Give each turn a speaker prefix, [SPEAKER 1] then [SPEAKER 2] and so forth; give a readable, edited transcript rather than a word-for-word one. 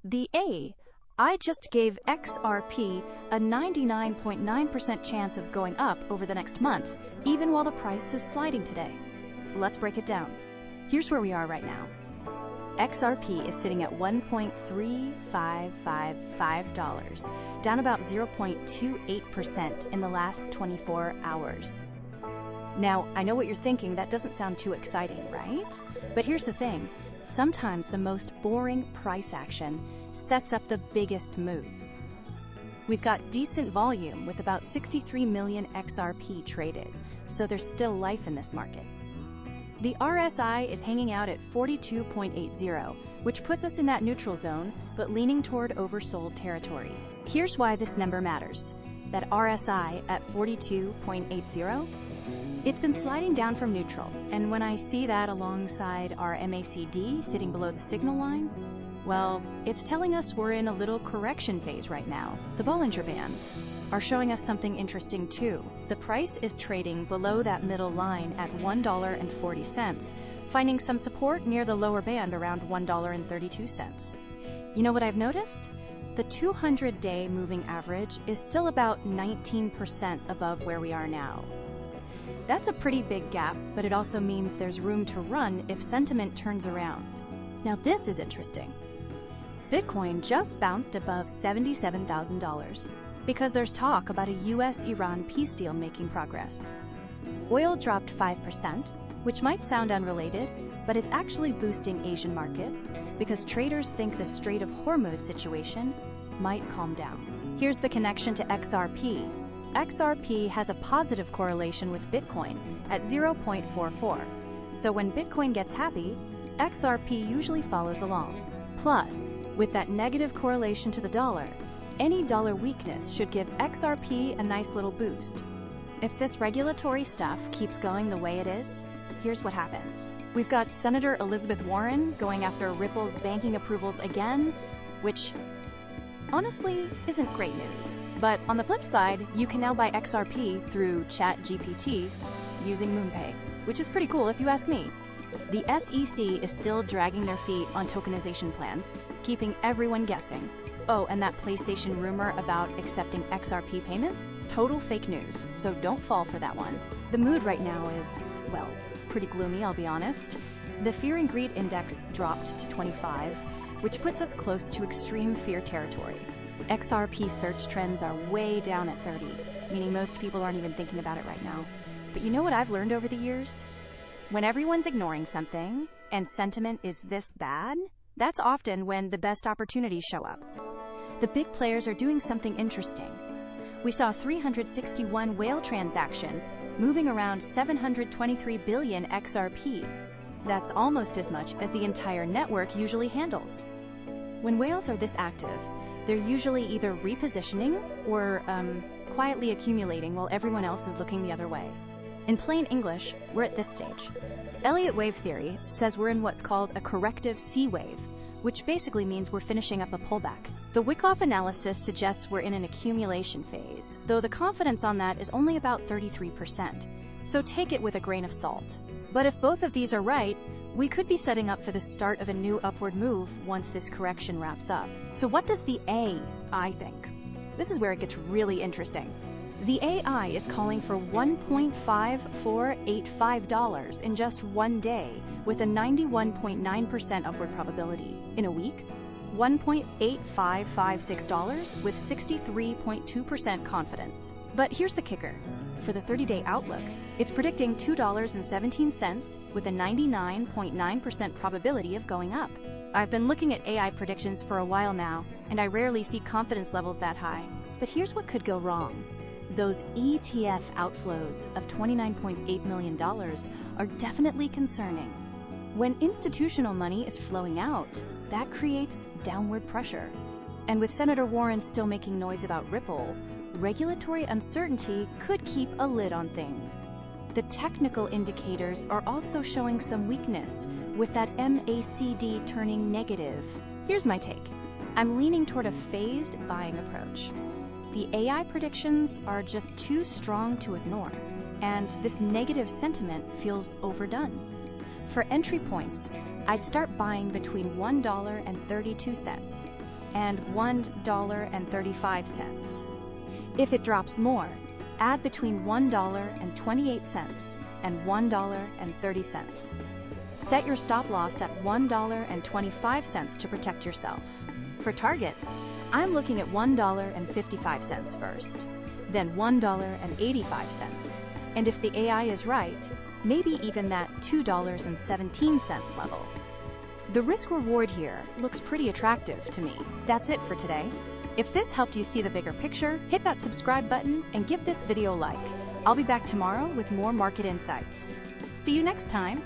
[SPEAKER 1] The A. I just gave XRP a 99.9% chance of going up over the next month, even while the price is sliding today. Let's break it down. Here's where we are right now. XRP is sitting at $1.3555, down about 0.28% in the last 24 hours. Now, I know what you're thinking, that doesn't sound too exciting, right? But here's the thing. Sometimes the most boring price action sets up the biggest moves. We've got decent volume with about 63 million XRP traded, so there's still life in this market. The RSI is hanging out at 42.80, which puts us in that neutral zone, but leaning toward oversold territory. Here's why this number matters. That RSI at 42.80, it's been sliding down from neutral, and when I see that alongside our MACD sitting below the signal line, well, it's telling us we're in a little correction phase right now. The Bollinger Bands are showing us something interesting too. The price is trading below that middle line at $1.40, finding some support near the lower band around $1.32. You know what I've noticed? The 200-day moving average is still about 19% above where we are now. That's a pretty big gap, but it also means there's room to run if sentiment turns around. Now this is interesting. Bitcoin just bounced above $77,000 because there's talk about a US-Iran peace deal making progress. Oil dropped 5%, which might sound unrelated, but it's actually boosting Asian markets because traders think the Strait of Hormuz situation might calm down. Here's the connection to XRP. XRP has a positive correlation with Bitcoin at 0.44. So when Bitcoin gets happy, XRP usually follows along. Plus, with that negative correlation to the dollar, any dollar weakness should give XRP a nice little boost. If this regulatory stuff keeps going the way it is, here's what happens. We've got Senator Elizabeth Warren going after Ripple's banking approvals again, which honestly isn't great news. But on the flip side, you can now buy XRP through ChatGPT using MoonPay, which is pretty cool if you ask me. The SEC is still dragging their feet on tokenization plans, keeping everyone guessing. Oh, and that PlayStation rumor about accepting XRP payments? Total fake news, so don't fall for that one. The mood right now is, well, pretty gloomy, I'll be honest. The Fear and Greed Index dropped to 25, which puts us close to extreme fear territory. XRP search trends are way down at 30, meaning most people aren't even thinking about it right now. But you know what I've learned over the years? When everyone's ignoring something, and sentiment is this bad, that's often when the best opportunities show up. The big players are doing something interesting. We saw 361 whale transactions, moving around 723 billion XRP. That's almost as much as the entire network usually handles. When whales are this active, they're usually either repositioning or quietly accumulating while everyone else is looking the other way. In plain English, we're at this stage. Elliott Wave theory says we're in what's called a corrective C wave, which basically means we're finishing up a pullback. The Wyckoff analysis suggests we're in an accumulation phase, though the confidence on that is only about 33%, so take it with a grain of salt. But if both of these are right, we could be setting up for the start of a new upward move once this correction wraps up. So what does the AI think? This is where it gets really interesting. The AI is calling for $1.5485 in just one day, with a 91.9% upward probability. In a week, $1.8556 with 63.2% confidence. But here's the kicker. For the 30-day outlook, it's predicting $2.17 with a 99.9% probability of going up. I've been looking at AI predictions for a while now, and I rarely see confidence levels that high. But here's what could go wrong. Those ETF outflows of $29.8 million are definitely concerning. When institutional money is flowing out, that creates downward pressure. And with Senator Warren still making noise about Ripple, regulatory uncertainty could keep a lid on things. The technical indicators are also showing some weakness, with that MACD turning negative. Here's my take. I'm leaning toward a phased buying approach. The AI predictions are just too strong to ignore, and this negative sentiment feels overdone. For entry points, I'd start buying between $1.32. and $1.35. If it drops more, add between $1.28 and $1.30. Set your stop loss at $1.25 to protect yourself. For targets, I'm looking at $1.55 first, then $1.85, and if the AI is right, maybe even that $2.17 level. The risk-reward here looks pretty attractive to me. That's it for today. If this helped you see the bigger picture, hit that subscribe button and give this video a like. I'll be back tomorrow with more market insights. See you next time.